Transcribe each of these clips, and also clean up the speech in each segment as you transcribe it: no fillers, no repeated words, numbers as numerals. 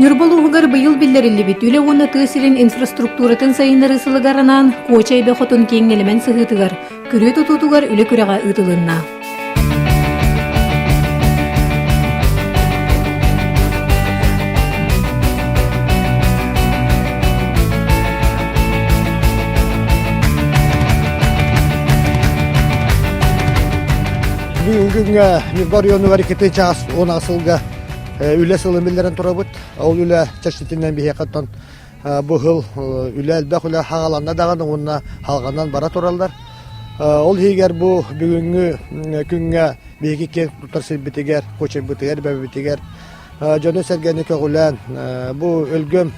Нюрболугар быйыл биллерилибит үле уонна тыысилин инфраструктуратын сайыннары сылыгаранан куочайбе хотун кеңнелемен сыгытыгар, күрү тутутугар үле күрәгә ытылынна. Бүгүнгө Нюрбор району гарикети час 10 асылга үле сылын билдерен турабыт. Ол үле чаштитинен бихекаттан быгыл үле элбек үле хагаланна даган онна халганан бара туралдар. Ол хигер бу бүгүнгү күнгө биги кен тутарсы битигер, коче битигер, бебитигер. Жөнө сергени көгүлен бу өлгөм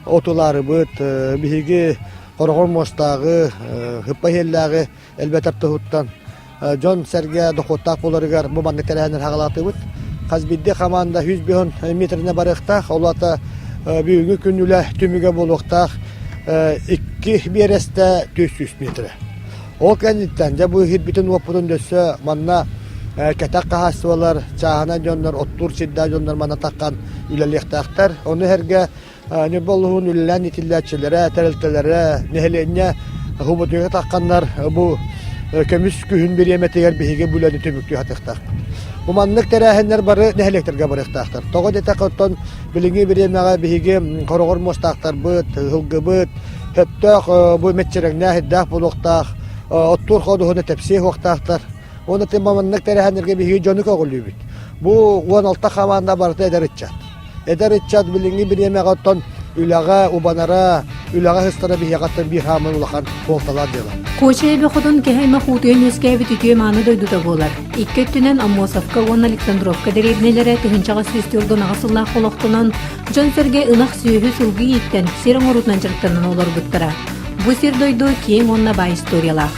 отулары быт биги коргон мостагы, хыппахеллагы элбетер тухуттан Жон Серге дохоттак боларыгар бу баннектерәһеннән хагалатыбыт. Казбидде команда 100 метріне барықтақ, олата бүгінгі күнілі түміге болуқтақ 2 бересті 400 метрі. Ол кәнеттен, жа бұл хирбітін опудын дөсі, манна кәтақ қағасы олар, чағына жонлар, оттур сидда жонлар мана таққан үлелектақтар. Оны әрге Нюрболуғын үлелән етілләтшілері, тәрілтілері, нехеленне ғубытыға таққандар бұл көміс күхін бір еметегер бейге бүләді түмікті хатықтақ. Буманнык тәрәһеннәр бары нәһәлектерге барыктактар. Тогы дeta коттон билинги биремәгә биге коргор мостактар быт, хылгы быт, хөттөк бу метчереңнә хиддах булуктак, оттур ходуны тепси вактактар. Оны темаманнык тәрәһеннәргә биге җаны когылый бит. Бу 16 команда барда эдәричат. Эдәричат билинги биремәгә коттон үләгә убанара, үләгә хыстара биге коттон би хамын улахан болталар дила. Куочайбе хотун кехайма хутуен өскәбе түтүе маны дойдута болар. Иккөттүнен Аммосовка, он Александровка деревнелері тыгынчаға сөстөрдөн ағасылла қолоқтынан Жон Серге ынақ сүйі сылғы еттен серің орутнан жырттанын олар бұттыра. Бұ сер дойду кең онна бай историялақ.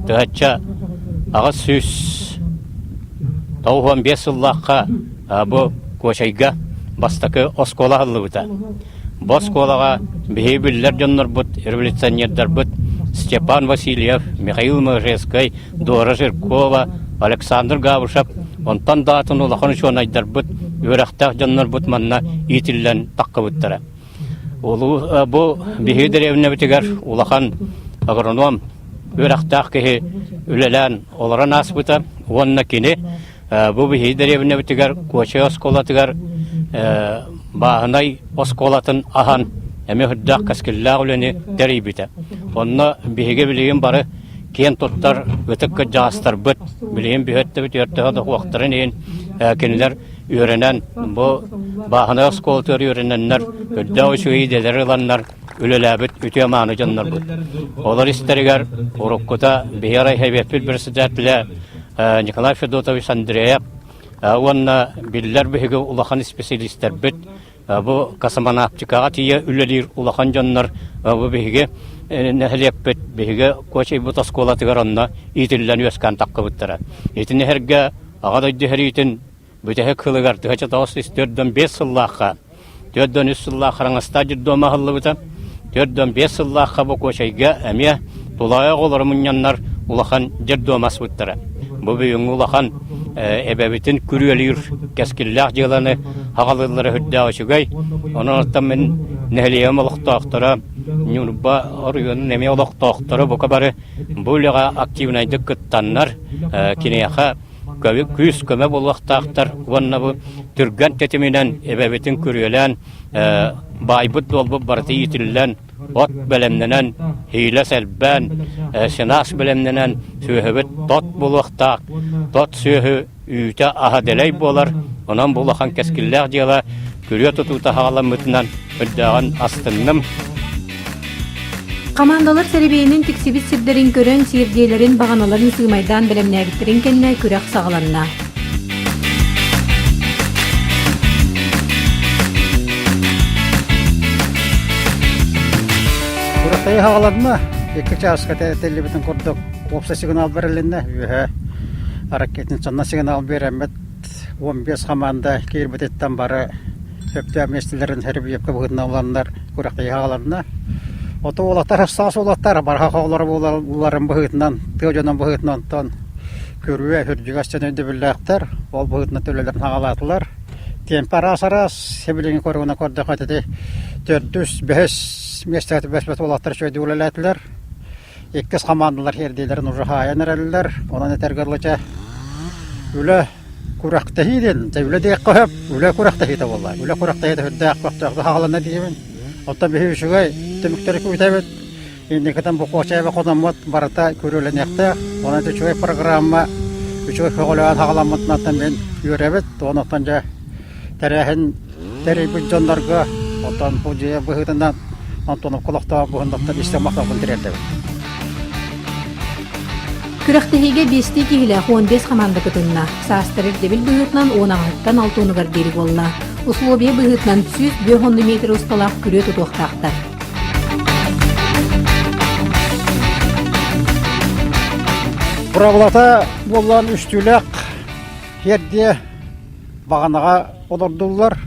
Тыгача ағас сөз тауған 5 сыллаққа бұ Куочайга бастакы оскола аллы бұта. Босколага бейбиллер жоннор бут, революционердар бут, Степан Васильев, Михаил Можевский, Дора Жиркова, Александр Гавушев, онтан датын улахан шонайдар бут, өрақтақ жоннор бут манна итиллен таққа буттара. Бу бейдер евне бітігер улахан агроном өрақтақ кеге үлелен оларан ас бута, онна кені бу бейдер евне бітігер Куочай осколатығар Баһынай осколатын ахан әме хүддақ кәскілләғ үлені дәрейбіті. Онна бейге білеген бары кен тоттар өтіккі жағастар бұт. Білеген бейетті біт өрттіғады уақтарын ең кенілер үйренен. Бұл баһынай осколатыр үйрененлер, хүдда өшуі делері ланнар, үлеләбіт өте маңы жаннар бұт. Олар істерігер ұрыққыта бейарай хайбетпіл бірсідәтілі Николай Федотович Андреев Онна биллер беге улахан специалисттер бит. Бу касамана аптикага тие үлелер улахан жаннар бу беге нәһлеп бит беге Куочай бутас колатыгар онна итиллән өскән таккыбыттара. Итне һәргә агада дәһритен бүтәһә кылыгар тәһә тавыс истердән 5 сыллаха. 4 сыллаха раңаста җиддә махаллы бита. 4 сыллаха бу Куочайга әмия тулая голар муннаннар улахан җиддә масбыттара. Бу бүйүн улахан эбебитин күрүелер кескиллах җыланы хагаллары хүддә очугай. Онан мен нәһлиям олохтактара Нюрба районы неме олохтактара бу кабары булга активнайдык кыттаннар кинеха күз көмө болуктактар онна бу түргән тетеменен эбебитин күрүелән байбыт болуп барты итиллән от белемненен хиле сәлбән сынас белемненен сөһөбет тот булуктак тот сөһө үйтә аһаделей болар онан булахан кескилләр дияла күрү тутута хагаламытынан өддәгән астынным. Командалар сәребейінің тексибит сирдерин көрөн сирдейлерин бағаналарын сыймайдан белемнәгиттерин кенне күрәк сағаланна. Күрәктәй хагаланма, екі часка телебитин курдук, опса сигнал берилинне, аракетин чанна сигнал беремет, 15 команда кирбететтен бары хөптә местелерин хәрбиепкә бугынна уланнар күрәктәй хагаланна. Ото олаттар хастас олаттар бар хагалары буларын быгытнан, тыҗанан быгытнан тан көрүе хөрҗигәстән инде билләхтер, ол быгытны төлеләрен хагалатлар. Темперасарас себелеген көргөне көрдө кайтады. 405 местәте бәсбәт олаттар шөйді үлеләтілер. 2 командалар хердейлерін уже хайан әрәлілер. Онан этергерлыча үлі күрәқтәхиден, үлі дейік қойып, үлі күрәқтәхиді болла. Үлі күрәқтәхиді хүддәқ көқтәқті хағалана деймін. Оттан бейі үшігай түміктері көйтәбет. Ендекетін бұл қоқшайбы қонамат барыта көрөленекті. Онан үшігай программа, үшігай көғылыған хағаламатын аттан мен үйрәбет. Онықтан жа тәрәхін тәрейбіт жондарға оттан бұл жия бұғытынан антонып құлақта бұғындақтан істемақта бұлдірелді. Күрәхтәһиге 5 киһилә 15 команда көтүннә. Састырып дебил быһытнан 10-аттан 6-ныгар дери болла. Условие быһытнан 100 метр усталак күрә тутуктактар. Буравлата боллан үстүләк херде бағанаға олордулар.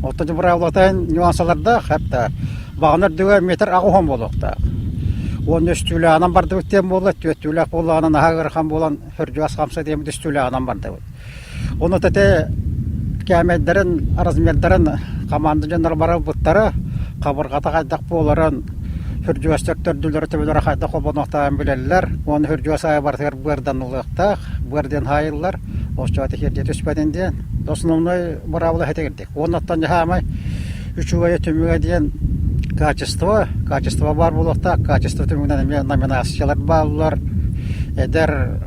Оттан буравлатан нюансаларда хәтта бағанар дүгә метр агыһын болукта. Он үстүле анан барды өттен болот, өттүлек боланан агырхан болан хөрҗәс хамса дем үстүле анан барды. Оны тете кәмәддәрен, размердәрен команда җаннар бара буттары кабыргата кайдак боларын хөрҗәстәр төрдүләр төбәләр кайда кобонактан беләләр. Оны хөрҗәс бартыр бердән улыкта, бердән хайыллар. Ошчаты херде төспәдәндә. Основной барабылы хәтегердек. Оннан һәмай үчүгә төмүгә дигән качество бар булыкта, качество төмүгеннән номинациялар баллар. Эдер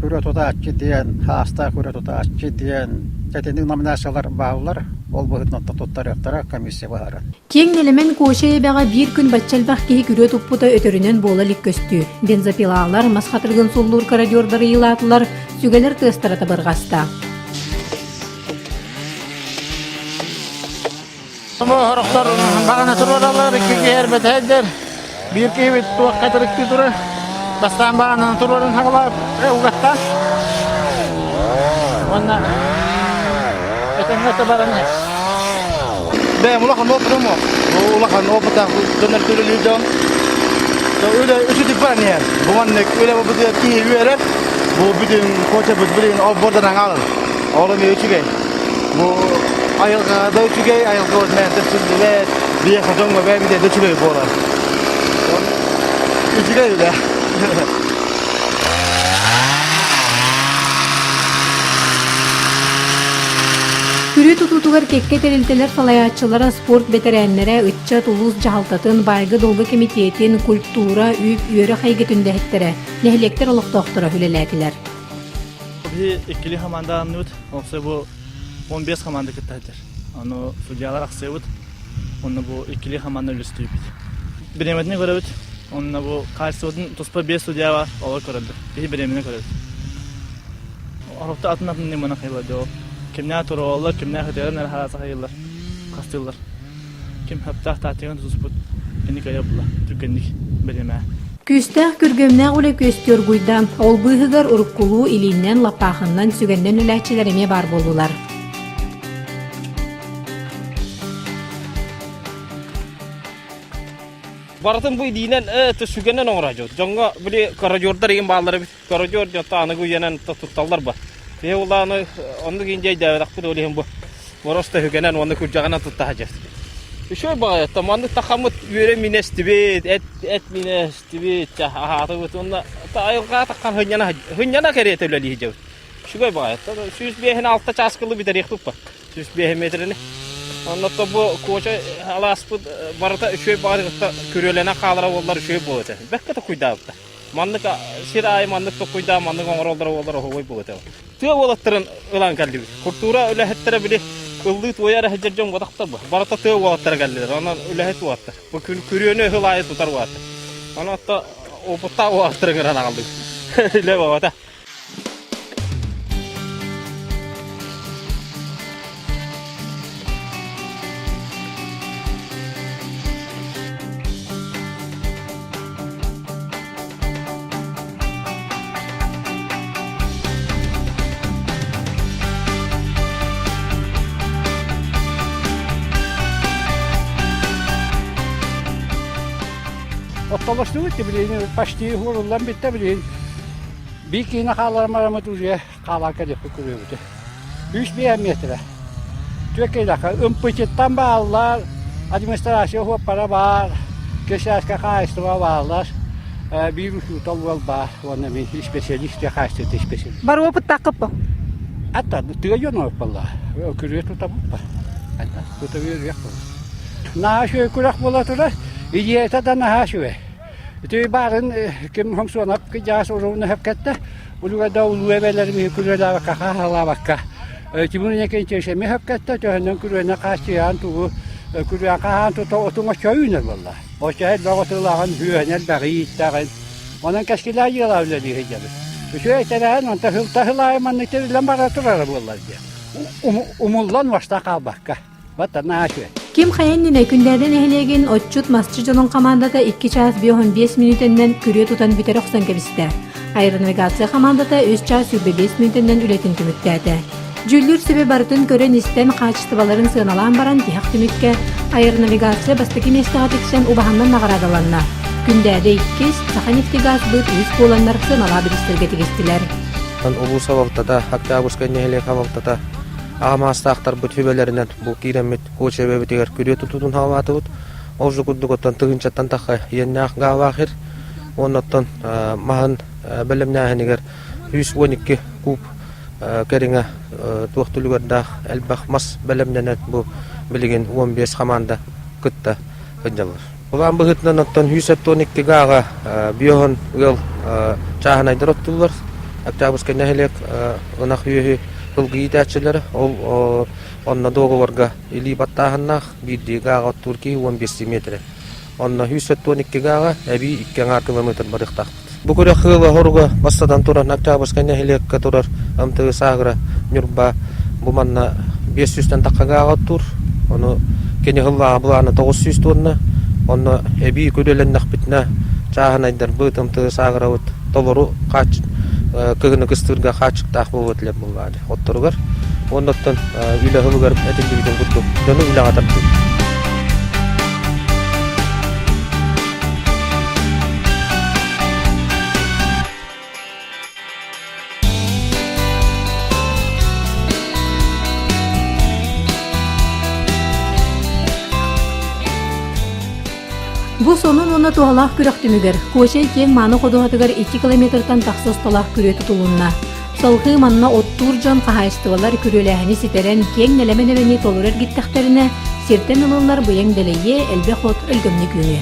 күрә тота ачы дигән, хаста күрә тота ачы дигән, тәтенең номинациялар баллар. Ол быһытны тоттарыктара комиссия бара. Кең элемен кошебага бир күн баччалбак кеһи күрә туппута өтөрүнөн болалык көстү. Бензопилалар, масхатыргын суллур коридордары ыйлатылар, сүгелер тыстарата баргаста. Horoktor bagana turarlar iki herbet heder. Bir kebet tuak katarık turar. Bastan bagana turarın hagala ugatta. Onna etenga tabaran. Ben ulakan opra mo. Ulakan opra döner türlüyeceğim. Öyle üçü dipan ya. Bu mannek öyle bu diye ki yürüyerek bu bütün koça bütün oradan alır. Oğlum üçü gel. Bu ayılga da üçü gel ayılga olmayan tepsili ve bir kadın ve bir de üçü gel bolar. Üçü gel öyle. Күрү тутутугар кекке терилтелер салаячылара спорт бетеренлere ытча тулуз жалтатын байгы долгы комитетин культура үп үйөрө хайгетүндө хеттере нехлектер олоктоктора хүлеләтилер. Bir ikili komanda anlıyordu. Olsa bu 15 komanda kıttaydır. Onu судьялар аксыбыт. Onu bu ikili komanda үлестүйбүт. Биреметине көрөбүт. Onu bu Карсуудун туспа 5 судья бар. Олар көрөдү. Bir биремине көрөдү. Арыкта атын атын немана кайлады. Kimler turollar, kimler hediyeler harasa hayırlar, kastırlar. Kim heptah tatiyonu tutup beni kayaplar, tükendik belime. Küstah kürgömnä ule köstör guydan, ol bıhıgar urukulu ilinden lapahından sügenden üläçilerime bar boldular. Baratın bu idinen sügenden oğracı. Jonga bile karajorda reyim bağları karajor jotta anı guyanan tutallar ba. Ve ulanı onu gince davrak bu olihim bu. Morasta hügenen onu kurcağına tutacak. Şöyle bak tamamı takamut yöre minestibit et minestibit hatı bu onda ta ayılga takkan hınyana kere tevleli hicav. Şöyle bak şu behin altta çaskılı bir tarih tuppa. Şu behin metrini. Onda da bu koca alas bu barata şöyle bak körülene kalara ollar şöyle bu öte. Bekle de kuydav da. Mandık siray mandık da kuydav mandık onlarlar hoy bu öte. Tüy olatların ulan geldi. Kultura öyle hettere bile ıldığı toyara heccercem vadakta bu. Barata tüy olatlara geldiler. Ondan öyle het vattı. Bu körüyönü hılayı tutar vattı. Ona hatta o putta olatların gıran aldı. Öyle vattı. Ottolaştırdık da bileyim, başlığı vururlar bitti bileyim. Bir kine kalarım aramı duruyor, kalaka yapıp kuruyor. 3 metre. Tüökeilaka ympätittan bağlar, administrasio huoppara var, kesäskä kaistuva vallas, virusjuut alueella var, on nämä spesialisti ja kaistete spesialisti. Бар опыт тақып. Että työ on palla, kyllä tuota mutta, että tuota vielä jakko. Naasio kyllä mulla tulee, ideeta tänä haasio. Työ baren kim hong suonap kejas urun hepkettä, uluga dauluja veler mihin kyllä vaikka hahalla vaikka. Timunen kenties me hepkettä, työhön kyllä nakastiaan tuu. Kyllä kahan tunga köyner valla. Osa heillä on hyönel riittäen. Olen keskellä jälä yli hejälle. Syötään on tahilla aiman niitä lämpärä turara valla. Umullan vasta kalbakka. Vata näkyy. Kim Hayen'in günlerden ehlegen Otçut Masçıcan'ın komandada 2 ças 5 minutinden kürüye tutan biter oqsan kebiste. Aeronavigatsiya komandada 3 ças 5 minutinden ületin tümüktədi. Jüllür sebe barıtın gören isten qaçtıbaların sığınalan baran tihaq tümükке aeronavigatsiya bastaki mestağa teksen ubahandan nağaradalanna. Gündədə 2 saxan iftigaz büt üst bolanlar sığınala biristirge tegestiler. Obu sababta da Oktябрьская nehelek sababta da Ağamastaqtar bu tübelerinden bu kiremit koçebe bitiger kürüye tutudun havatıbıt. Ozu kuddukottan tığınçattan taqa yennaq gavahir. Onottan mahan belemnahiniger 112 kub keringe tuhtulugarda elbaq mas belemnenen bu bilgin 15 hamanda kıtta hıcalır. Ulan bu hıtnan ottan 112 gaga biohon yıl çahanaydır ottullar. Oktябрьская nehelek ınaq yühü Bulgi tәчеләре онна договорга или баттаханнах бидди гага Турки 15 метр. Онна 112 гага әби 2 километр барыктак. Бу күрә хыла хорга бастадан туран Октябрьская неһелеккә турар МТ Сагра Нюрба бу манна 500 такка гага тур. Оны кене хыла буланы 900 тонна. Онна әби күрәләннәк битнә чаганайдар бу МТ Сагра ут толору кач kığını kıstırga kaçık tahbu ötülep bulvadı. Otturugar. Ondan üle hıvıgar etildi bidin kutlu. Dönü üle atardı. Bu sonun ona tuğalaq kürək tümügər. Koşay ken manı qoduğatıgar 2 kilometrdan taqsız tolaq kürə tutulunna. Salgı manna otturcan qahaystıvalar kürələhini siteren ken nelemen eveni tolurar gittəxtərine sirten ılınlar buyang deleye elbe xot ölgümlü günü.